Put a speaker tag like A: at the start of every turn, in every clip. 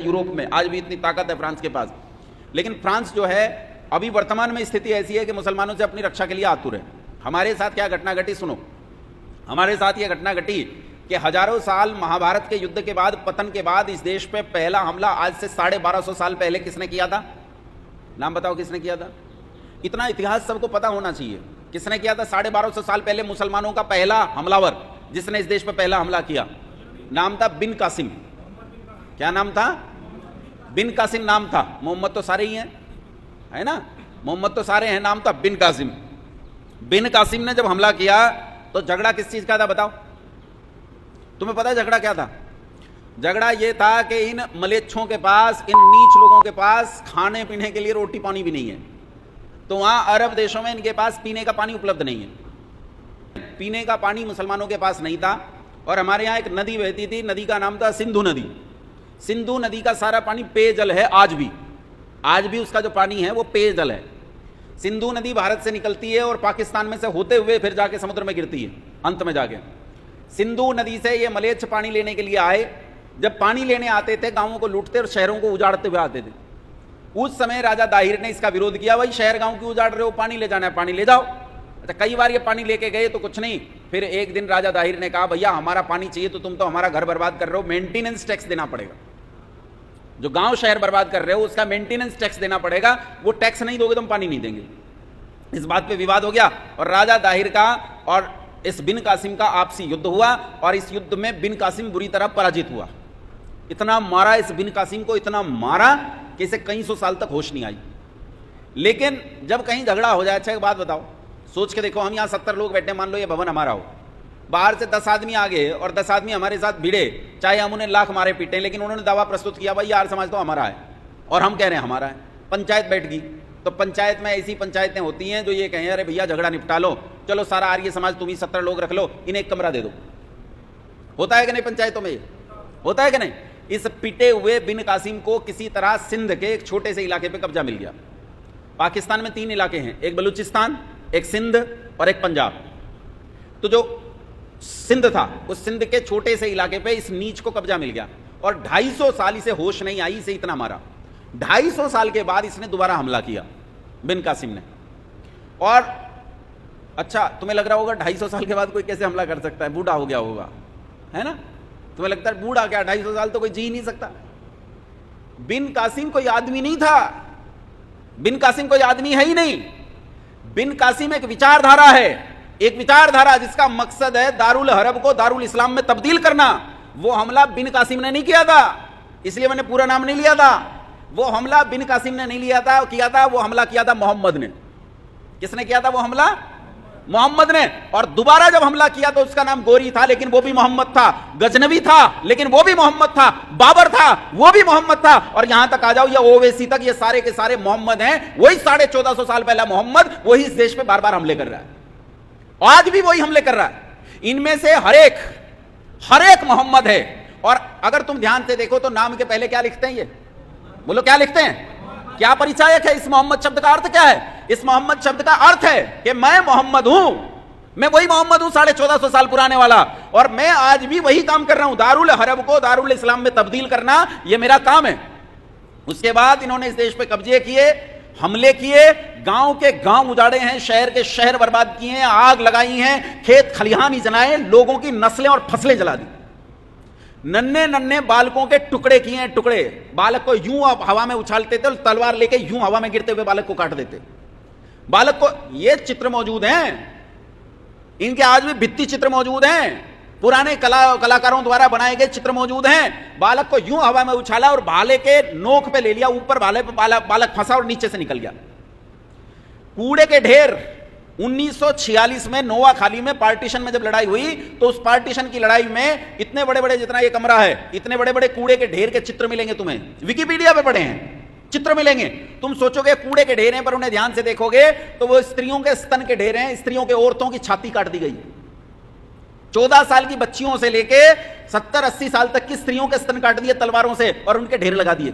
A: Europe में, आज भी इतनी ताकत है फ्रांस के पास। लेकिन फ्रांस जो है अभी वर्तमान में स्थिति ऐसी है कि मुसलमानों से अपनी रक्षा के लिए आतुर है। हमारे साथ क्या घटना घटी सुनो। हमारे साथ यह घटना घटी कि हजारों साल महाभारत के युद्ध के बाद, पतन के बाद, इस देश पे पहला हमला आज से 1250 साल पहले किसने किया था? नाम बताओ किसने किया था? इतना इतिहास सबको पता होना चाहिए। किसने किया था 1250 साल पहले मुसलमानों का पहला हमलावर जिसने इस देश पे पहला हमला किया? नाम था बिन कासिम। क्या नाम था? बिन कासिम नाम था। मोहम्मद तो सारे ही हैं, है ना? मोहम्मद तो सारे हैं, नाम था बिन कासिम। बिन कासिम ने जब हमला किया तो झगड़ा किस चीज का था बताओ? तुम्हें पता है झगड़ा क्या था? झगड़ा यह था कि इन मलेच्छों के पास, इन नीच लोगों के पास खाने पीने के लिए रोटी पानी भी नहीं है। तो वहां अरब देशों में इनके पास पीने का पानी उपलब्ध नहीं है। पीने का पानी मुसलमानों के पास नहीं था। और हमारे यहां एक नदी बहती थी, नदी का नाम था सिंधु नदी। सिंधु नदी का सारा पानी पेयजल है। आज भी उसका जो पानी है वो पेयजल है। सिंधु नदी भारत से निकलती है और पाकिस्तान में से होते हुए फिर जाके समुद्र में गिरती है अंत में जाके। सिंधु नदी से ये मलेच्छ पानी लेने के लिए आए। जब पानी लेने आते थे गांवों को लूटते और शहरों को उजाड़ते हुए आते थे। उस समय राजा दाहिर ने इसका विरोध किया, भाई शहर गांव क्यों उजाड़ रहे हो, पानी ले जाना है पानी ले जाओ। अच्छा, कई बार ये पानी लेके गए तो कुछ नहीं। फिर एक दिन राजा दाहिर ने कहा, भैया हमारा पानी चाहिए तो तुम तो हमारा घर बर्बाद कर रहे हो, मेंटेनेंस टैक्स देना पड़ेगा। जो गांव शहर बर्बाद कर रहे हो उसका मेंटेनेंस टैक्स देना पड़ेगा, वो टैक्स नहीं दोगे तो हम पानी नहीं देंगे। इस बात पे विवाद हो गया और राजा दाहिर का और इस बिन कासिम का आपसी युद्ध हुआ और इस युद्ध में बिन कासिम बुरी तरह पराजित हुआ। इतना मारा इस बिन कासिम को, इतना मारा कि इसे कई सौ साल तक होश नहीं आई। लेकिन जब कहीं झगड़ा हो जाए, अच्छा एक बात बताओ, सोच के देखो, हम यहाँ 70 लोग बैठे, मान लो ये भवन हमारा हो, बाहर से 10 आदमी आ गए और 10 आदमी हमारे साथ भिड़े, चाहे हम उन्हें लाख मारे पीटे, लेकिन उन्होंने दावा प्रस्तुत किया भाई यार समाज तो हमारा है और हम कह रहे हैं हमारा है। पंचायत बैठ गई तो पंचायत में ऐसी पंचायतें होती हैं जो ये कहें अरे भैया झगड़ा निपटा लो, चलो सारा आर्य समाज तुम ही 70 लोग रख लो, इन्हें एक कमरा दे दो। होता है कि नहीं पंचायतों में? होता है कि नहीं? इस पिटे हुए बिन कासिम को किसी तरह सिंध के एक छोटे से इलाके पे कब्जा मिल गया। पाकिस्तान में 3 इलाके हैं, एक बलूचिस्तान, एक सिंध और एक पंजाब। तो जो सिंध था उस सिंध के छोटे से इलाके पे इस नीच को कब्जा मिल गया और 250 साल इसे होश नहीं आई, इसे इतना मारा। 250 साल के बाद इसने दोबारा हमला किया बिन कासिम ने। और अच्छा तुम्हें लग रहा होगा 250 साल के बाद कोई कैसे हमला कर सकता है, बूढ़ा हो गया होगा, है ना? तुम्हें लगता है बूढ़ा क्या, 250 साल तो कोई जी नहीं सकता। बिन कासिम कोई आदमी नहीं था, बिन कासिम कोई आदमी है ही नहीं। बिन कासिम एक विचारधारा है, एक विचारधारा जिसका मकसद है दारुल हरब को दारुल इस्लाम में तब्दील करना। वो हमला बिन कासिम ने नहीं किया था, इसलिए मैंने पूरा नाम नहीं लिया था। वो हमला बिन कासिम ने नहीं किया था, वो हमला किया था मोहम्मद ने। किसने किया था वो हमला? मोहम्मद ने। और दोबारा जब हमला किया तो उसका नाम गोरी था लेकिन वो भी मोहम्मद था, गजनवी था लेकिन वो भी मोहम्मद था, बाबर था वो भी मोहम्मद था, और यहां तक आ जाओ ये ओवैसी तक, ये सारे के सारे मोहम्मद हैं। वही 1450 साल पहला मोहम्मद वही इस देश पे बार बार हमले कर रहा है, आज भी वही हमले कर रहा है। इनमें से हर एक मोहम्मद है। और अगर तुम ध्यान से देखो तो नाम के पहले क्या लिखते हैं, ये बोलो क्या लिखते हैं? क्या परिचायक है? इस मोहम्मद शब्द का अर्थ क्या है? इस मोहम्मद शब्द का अर्थ है कि मैं मोहम्मद हूं, मैं वही मोहम्मद हूं 1450 साल पुराने वाला, और मैं आज भी वही काम कर रहा हूं, दारुल हरब को दारुल इस्लाम में तब्दील करना, यह मेरा काम है। उसके बाद इन्होंने इस देश पे कब्जे किए, हमले किए, गांव के गांव उजाड़े हैं, शहर के शहर बर्बाद किए हैं, आग लगाई है, खेत खलिहान ही जलाए, लोगों की नस्लें और फसलें जला दी, नन्हे नन्हे बालकों के टुकड़े किए हैं, टुकड़े। बालक को यूं हवा में उछालते थे, तलवार लेके यूं हवा में गिरते हुए बालक को काट देते। बालक को, ये चित्र मौजूद हैं, इनके आज भी भित्ति चित्र मौजूद हैं, पुराने कलाकारों द्वारा बनाए गए चित्र मौजूद हैं। बालक को यूं हवा में उछाला और भाले के नोक पे ले लिया, ऊपर भाले पे बालक फंसा और नीचे से निकल गया। कूड़े के ढेर 1946 में नोआ खाली में पार्टीशन में जब लड़ाई हुई तो उस पार्टीशन की लड़ाई में इतने बड़े बड़े, जितना ये कमरा है, इतने बड़े बड़े कूड़े के ढेर के चित्र मिलेंगे तुम्हें, विकिपीडिया पे पढ़े हैं, चित्र मिलेंगे। तुम सोचोगे कूड़े के ढेर हैं, पर उन्हें ध्यान से देखोगे तो वो स्त्रियों के स्तन के ढेर हैं, स्त्रियों के, औरतों की छाती काट दी गई। 14 साल की बच्चियों से लेके 70-80 साल तक की स्त्रियों के स्तन काट दिए तलवारों से और उनके ढेर लगा दिए।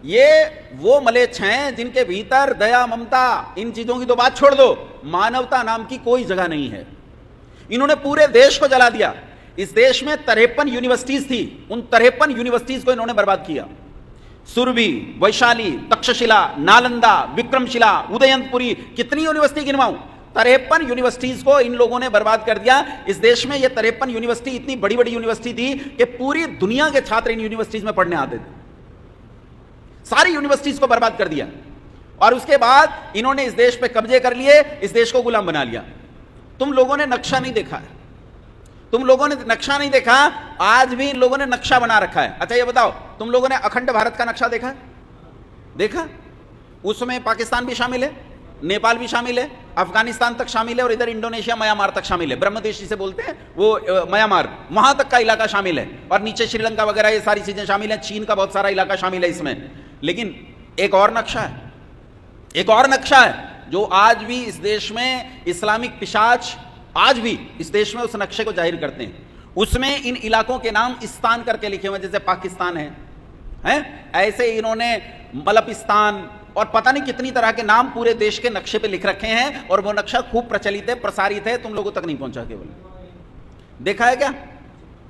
A: ये वो मलेच्छ हैं जिनके भीतर दया, ममता, इन चीजों की तो बात छोड़ दो, मानवता नाम की कोई जगह नहीं है। इन्होंने पूरे देश को जला दिया। इस देश में 53 यूनिवर्सिटीज थी, उन 53 यूनिवर्सिटीज को इन्होंने बर्बाद किया। सुरभि, वैशाली, तक्षशिला, नालंदा, विक्रमशिला, उदयंतपुरी, कितनी यूनिवर्सिटी गिनवाऊं? 53 यूनिवर्सिटीज को इन लोगों ने बर्बाद कर दिया। इस देश में ये 53 यूनिवर्सिटी इतनी बड़ी बड़ी यूनिवर्सिटी थी कि पूरी दुनिया के छात्र इन यूनिवर्सिटीज में पढ़ने आते थे। सारी यूनिवर्सिटीज को बर्बाद कर दिया और उसके बाद इन्होंने इस देश पे कब्जे कर लिए, इस देश को गुलाम बना लिया। तुम लोगों ने नक्शा नहीं देखा है, तुम लोगों ने नक्शा नहीं देखा, आज भी इन लोगों ने नक्शा बना रखा है। अच्छा ये बताओ, तुम लोगों ने अखंड भारत का नक्शा देखा है? देखा? उसमें पाकिस्तान भी शामिल है, नेपाल भी शामिल है, अफगानिस्तान तक शामिल है और इधर इंडोनेशिया म्यांमार तक शामिल है। ब्रह्मदेश जिसे बोलते हैं वो म्यांमार, वहां तक का इलाका शामिल है और नीचे श्रीलंका वगैरह ये सारी चीजें शामिल है, चीन का बहुत सारा इलाका शामिल है इसमें। लेकिन एक और नक्शा है, एक और नक्शा है जो आज भी इस देश में इस्लामिक पिशाच आज भी इस देश में उस नक्शे को जाहिर करते हैं। उसमें इन इलाकों के नाम इस्तान करके लिखे हुए, जैसे पाकिस्तान है ऐसे इन्होंने मलपिस्तान और पता नहीं कितनी तरह के नाम पूरे देश के नक्शे पे लिख रखे हैं और वो नक्शा खूब प्रचलित है, प्रसारित है, तुम लोगों तक नहीं पहुंचा। केवल देखा है क्या?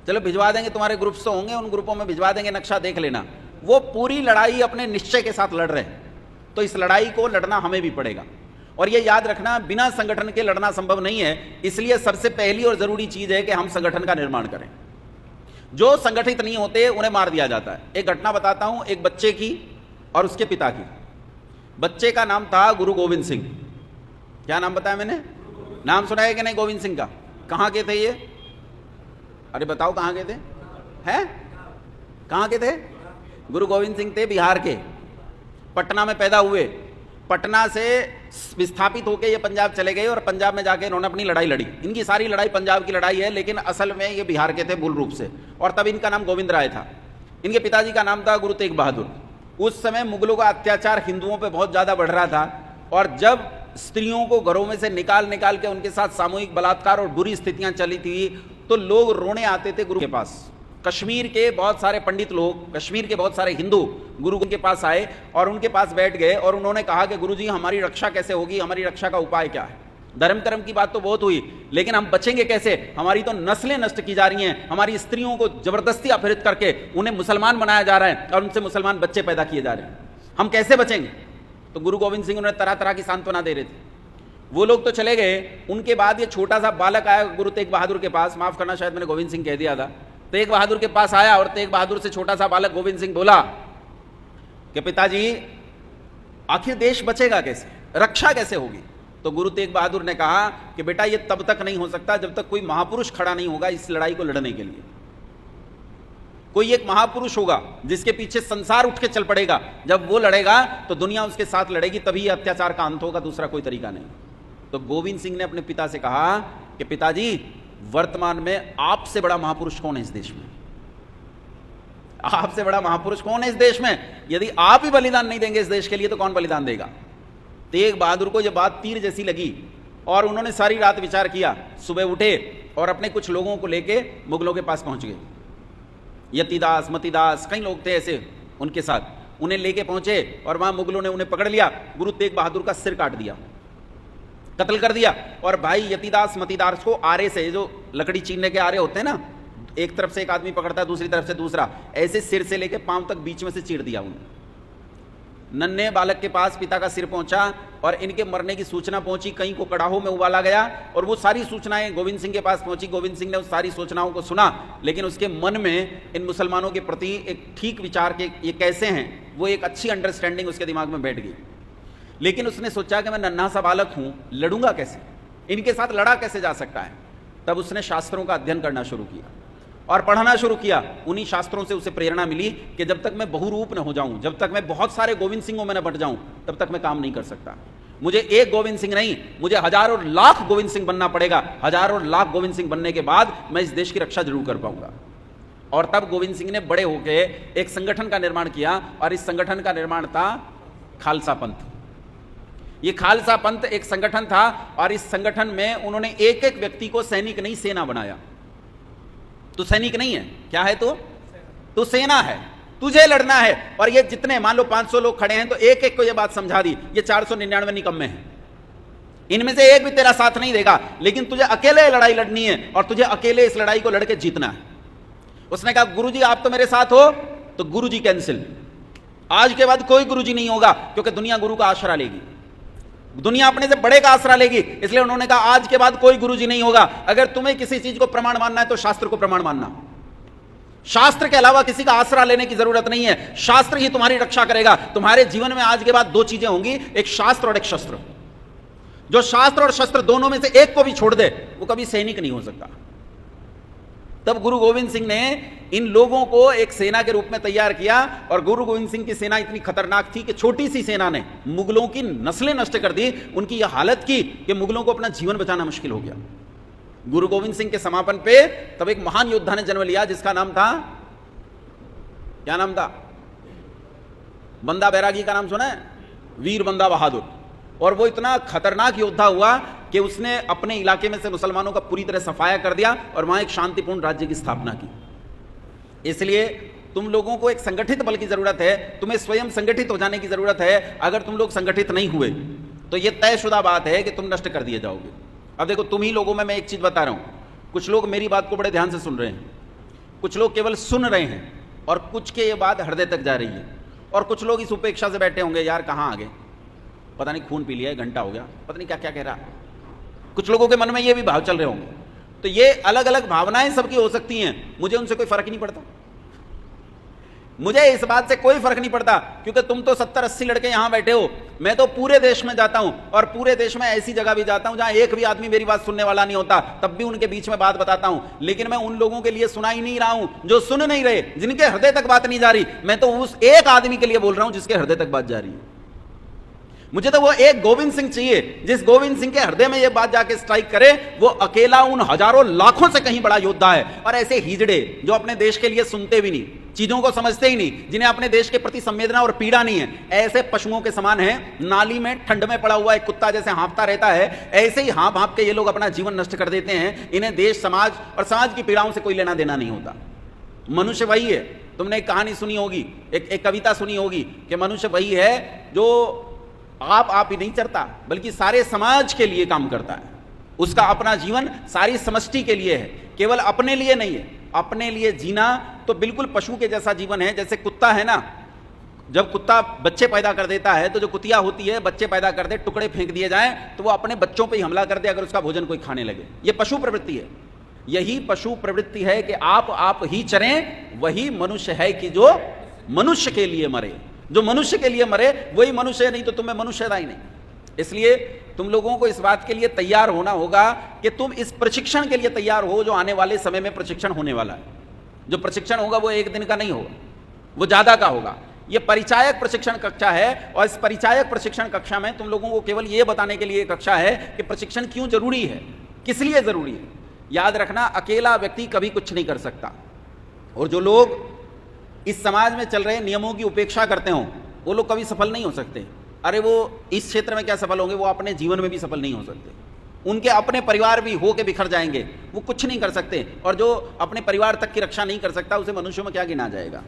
A: चलो भिजवा देंगे, तुम्हारे ग्रुप्स तो होंगे, उन ग्रुपों में भिजवा देंगे, नक्शा देख लेना। वो पूरी लड़ाई अपने निश्चय के साथ लड़ रहे हैं, तो इस लड़ाई को लड़ना हमें भी पड़ेगा। और ये याद रखना, बिना संगठन के लड़ना संभव नहीं है, इसलिए सबसे पहली और जरूरी चीज है कि हम संगठन का निर्माण करें। जो संगठित नहीं होते उन्हें मार दिया जाता है। एक घटना बताता हूं, एक बच्चे की और उसके पिता की। बच्चे का नाम था गुरु गोविंद सिंह। क्या नाम बताया मैंने? नाम सुना है कि नहीं गोविंद सिंह का? कहां के थे ये? अरे बताओ कहां के थे? हैं? कहां के थे? गुरु गोविंद सिंह थे बिहार के, पटना में पैदा हुए। पटना से विस्थापित होकर ये पंजाब चले गए और पंजाब में जाके इन्होंने अपनी लड़ाई लड़ी। इनकी सारी लड़ाई पंजाब की लड़ाई है, लेकिन असल में ये बिहार के थे मूल रूप से, और तब इनका नाम गोविंद राय था। इनके पिताजी का नाम था गुरु तेग बहादुर। उस समय मुगलों का अत्याचार हिंदुओं पे बहुत ज्यादा बढ़ रहा था और जब स्त्रियों को घरों में से निकाल निकाल के उनके साथ सामूहिक बलात्कार और बुरी स्थितियां चली थी, तो लोग रोने आते थे गुरु के पास। कश्मीर के बहुत सारे पंडित लोग, कश्मीर के बहुत सारे हिंदू गुरु के पास आए और उनके पास बैठ गए और उन्होंने कहा कि गुरुजी हमारी रक्षा कैसे होगी, हमारी रक्षा का उपाय क्या है? धर्म कर्म की बात तो बहुत हुई, लेकिन हम बचेंगे कैसे? हमारी तो नस्लें नष्ट की जा रही हैं, हमारी स्त्रियों को जबरदस्ती अपहरित करके उन्हें मुसलमान बनाया जा रहा है और उनसे मुसलमान बच्चे पैदा किए जा रहे हैं, हम कैसे बचेंगे? तो गुरु गोविंद सिंह उन्हें तरह तरह की सांत्वना दे रहे थे। वो लोग तो चले गए, उनके बाद ये छोटा सा बालक आया गुरु तेग बहादुर के पास। माफ करना, शायद मैंने गोविंद सिंह कह दिया था। तेग बहादुर के पास आया और तेग बहादुर से छोटा सा बालक गोविंद सिंह बोला कि पिताजी आखिर देश बचेगा कैसे, रक्षा कैसे होगी? तो गुरु तेग बहादुर ने कहा कि बेटा ये तब तक नहीं हो सकता जब तक कोई महापुरुष खड़ा नहीं होगा इस लड़ाई को लड़ने के लिए। कोई एक महापुरुष होगा जिसके पीछे संसार उठ के चल पड़ेगा, जब वो लड़ेगा तो दुनिया उसके साथ लड़ेगी, तभी ये अत्याचार का अंत होगा, दूसरा कोई तरीका नहीं। तो गोविंद सिंह ने अपने पिता से कहा कि पिताजी वर्तमान में आपसे बड़ा महापुरुष कौन है इस देश में? आपसे बड़ा महापुरुष कौन है इस देश में? यदि आप ही बलिदान नहीं देंगे इस देश के लिए तो कौन बलिदान देगा? तेग बहादुर को यह बात तीर जैसी लगी और उन्होंने सारी रात विचार किया। सुबह उठे और अपने कुछ लोगों को लेके मुगलों के पास पहुंच गए। यतिदास, मतिदास, कई लोग थे ऐसे उनके साथ, उन्हें लेके पहुंचे और वहां मुगलों ने उन्हें पकड़ लिया, गुरु तेग बहादुर का सिर काट दिया, कत्ल कर दिया। और भाई यतिदास मतिदास को आरे से, जो लकड़ी चीरने के आरे होते हैं ना, एक तरफ से एक आदमी पकड़ता है दूसरी तरफ से दूसरा, ऐसे सिर से लेके पांव तक बीच में से चीर दिया उन्हें। नन्हे बालक के पास पिता का सिर पहुंचा और इनके मरने की सूचना पहुंची, कहीं को कड़ाहों में उबाला गया और वो सारी सूचनाएं गोविंद सिंह के पास पहुंची। गोविंद सिंह ने उस सारी सूचनाओं को सुना, लेकिन उसके मन में इन मुसलमानों के प्रति एक ठीक विचार के ये कैसे हैं, वो एक अच्छी अंडरस्टैंडिंग उसके दिमाग में बैठ गई। लेकिन उसने सोचा कि मैं नन्हा सा बालक हूं, लड़ूंगा कैसे, इनके साथ लड़ा कैसे जा सकता है? तब उसने शास्त्रों का अध्ययन करना शुरू किया और पढ़ना शुरू किया। उन्हीं शास्त्रों से उसे प्रेरणा मिली कि जब तक मैं बहुरूप न हो जाऊं, जब तक मैं बहुत सारे गोविंद सिंहों में न बट जाऊं, तब तक मैं काम नहीं कर सकता। मुझे एक गोविंद सिंह नहीं, मुझे हजारों लाख गोविंद सिंह बनना पड़ेगा। हजारों लाख गोविंद सिंह बनने के बाद मैं इस देश की रक्षा जरूर कर पाऊंगा। और तब गोविंद सिंह ने बड़े होकर एक संगठन का निर्माण किया और इस संगठन का निर्माण था खालसा पंथ। ये खालसा पंथ एक संगठन था और इस संगठन में उन्होंने एक एक व्यक्ति को सैनिक नहीं सेना बनाया। तू सैनिक नहीं है, क्या है तू सेना है, तुझे लड़ना है। और ये जितने मान लो 500 लोग खड़े हैं तो एक एक को ये बात समझा दी, ये 499 निकम्मे हैं। इनमें से एक भी तेरा साथ नहीं देगा, लेकिन तुझे अकेले लड़ाई लड़नी है और तुझे अकेले इस लड़ाई को लड़के जीतना है। उसने कहा गुरुजी आप तो मेरे साथ हो, तो गुरुजी कैंसिल, आज के बाद कोई गुरुजी नहीं होगा, क्योंकि दुनिया गुरु का आसरा लेगी, दुनिया अपने से बड़े का आसरा लेगी। इसलिए उन्होंने कहा आज के बाद कोई गुरुजी नहीं होगा। अगर तुम्हें किसी चीज को प्रमाण मानना है तो शास्त्र को प्रमाण मानना, शास्त्र के अलावा किसी का आसरा लेने की जरूरत नहीं है। शास्त्र ही तुम्हारी रक्षा करेगा। तुम्हारे जीवन में आज के बाद दो चीजें होंगी, एक शास्त्र और एक शस्त्र। जो शास्त्र और शस्त्र दोनों में से एक को भी छोड़ दे वो कभी सैनिक नहीं हो सकता। तब गुरु गोविंद सिंह ने इन लोगों को एक सेना के रूप में तैयार किया, और गुरु गोविंद सिंह की सेना इतनी खतरनाक थी कि छोटी सी सेना ने मुगलों की नस्लें नष्ट कर दी, उनकी यह हालत की कि मुगलों को अपना जीवन बचाना मुश्किल हो गया। गुरु गोविंद सिंह के समापन पे तब एक महान योद्धा ने जन्म लिया, जिसका नाम था, क्या नाम था? बंदा बैरागी का नाम सुना है? वीर बंदा बहादुर। और वो इतना खतरनाक योद्धा हुआ कि उसने अपने इलाके में से मुसलमानों का पूरी तरह सफाया कर दिया और वहां एक शांतिपूर्ण राज्य की स्थापना की। इसलिए तुम लोगों को एक संगठित बल की जरूरत है, तुम्हें स्वयं संगठित हो जाने की जरूरत है। अगर तुम लोग संगठित नहीं हुए तो यह तयशुदा बात है कि तुम नष्ट कर दिए जाओगे। अब देखो, तुम ही लोगों में मैं एक चीज बता रहा हूं, कुछ लोग मेरी बात को बड़े ध्यान से सुन रहे हैं, कुछ लोग केवल सुन रहे हैं, और कुछ के ये बात हृदय तक जा रही है, और कुछ लोग इस उपेक्षा से बैठे होंगे, यार कहां आ गए, पता नहीं खून पी लिया है, घंटा हो गया, पता नहीं क्या क्या कह रहा। कुछ लोगों के मन में ये भी भाव चल रहे होंगे। तो ये अलग अलग भावनाएं सबकी हो सकती हैं, मुझे उनसे कोई फर्क नहीं पड़ता। मुझे इस बात से कोई फर्क नहीं पड़ता, क्योंकि तुम तो 70-80 लड़के यहां बैठे हो, मैं तो पूरे देश में जाता हूं, और पूरे देश में ऐसी जगह भी जाता हूं जहां एक भी आदमी मेरी बात सुनने वाला नहीं होता, तब भी उनके बीच में बात बताता हूं। लेकिन मैं उन लोगों के लिए सुना ही नहीं रहा हूं जो सुन नहीं रहे, जिनके हृदय तक बात नहीं जा रही। मैं तो उस एक आदमी के लिए बोल रहा हूं जिसके हृदय तक बात जा रही है। मुझे तो वो एक गोविंद सिंह चाहिए, जिस गोविंद सिंह के हृदय में ये बात जाके स्ट्राइक करे। वो अकेला उन हजारों लाखों से कहीं बड़ा योद्धा है। और ऐसे हिजड़े जो अपने देश के लिए सुनते भी नहीं, चीजों को समझते ही नहीं, जिन्हें अपने देश के प्रति संवेदना और पीड़ा नहीं है, ऐसे पशुओं के समान है। नाली में ठंड में पड़ा हुआ एक कुत्ता जैसे हाँफता रहता है, ऐसे ही हाँप हाँप के ये लोग अपना जीवन नष्ट कर देते हैं। इन्हें देश, समाज और समाज की पीड़ाओं से कोई लेना देना नहीं होता। मनुष्य वही है। तुमने एक कहानी सुनी होगी, एक कविता सुनी होगी कि मनुष्य वही है जो आप ही नहीं चरता, बल्कि सारे समाज के लिए काम करता है। उसका अपना जीवन सारी समष्टि के लिए है, केवल अपने लिए नहीं है। अपने लिए जीना तो बिल्कुल पशु के जैसा जीवन है। जैसे कुत्ता है ना, जब कुत्ता बच्चे पैदा कर देता है तो जो कुतिया होती है, बच्चे पैदा कर दे, टुकड़े फेंक दिए जाएं तो वो अपने बच्चों पे ही हमला कर दे अगर उसका भोजन कोई खाने लगे। ये पशु प्रवृत्ति है। यही पशु प्रवृत्ति है कि आप ही चरें, वही मनुष्य है कि जो मनुष्य के लिए मरे। जो मनुष्य के लिए मरे वही मनुष्य है, नहीं तो तुम्हें मनुष्यता ही नहीं। इसलिए तुम लोगों को इस बात के लिए तैयार होना होगा कि तुम इस प्रशिक्षण के लिए तैयार हो जो आने वाले समय में प्रशिक्षण होने वाला है। जो प्रशिक्षण होगा वो एक दिन का नहीं होगा, वो ज्यादा का होगा। ये परिचायक प्रशिक्षण कक्षा है, और इस परिचायक प्रशिक्षण कक्षा में तुम लोगों को केवल ये बताने के लिए कक्षा है कि प्रशिक्षण क्यों जरूरी है, किस लिए जरूरी है। याद रखना, अकेला व्यक्ति कभी कुछ नहीं कर सकता। और जो लोग इस समाज में चल रहे नियमों की उपेक्षा करते हो, वो लोग कभी सफल नहीं हो सकते। अरे वो इस क्षेत्र में क्या सफल होंगे, वो अपने जीवन में भी सफल नहीं हो सकते। उनके अपने परिवार भी हो के बिखर जाएंगे, वो कुछ नहीं कर सकते। और जो अपने परिवार तक की रक्षा नहीं कर सकता, उसे मनुष्यों में क्या गिना जाएगा।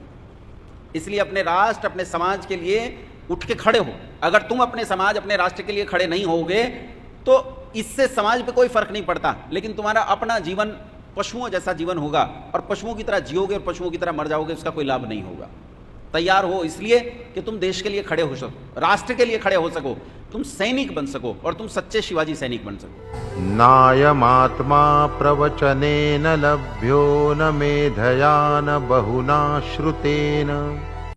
A: इसलिए अपने राष्ट्र, अपने समाज के लिए उठ के खड़े हो। अगर तुम अपने समाज, अपने राष्ट्र के लिए खड़े नहीं होगे तो इससे समाज पे कोई फर्क नहीं पड़ता। लेकिन तुम्हारा अपना जीवन पशुओं जैसा जीवन होगा, और पशुओं की तरह जियोगे और पशुओं की तरह मर जाओगे, उसका कोई लाभ नहीं होगा। तैयार हो इसलिए कि तुम देश के लिए खड़े हो सको, राष्ट्र के लिए खड़े हो सको, तुम सैनिक बन सको, और तुम सच्चे शिवाजी सैनिक बन सको।
B: नायमात्मा प्रवचनेन लभ्यो न मेधया न बहुना श्रुतेन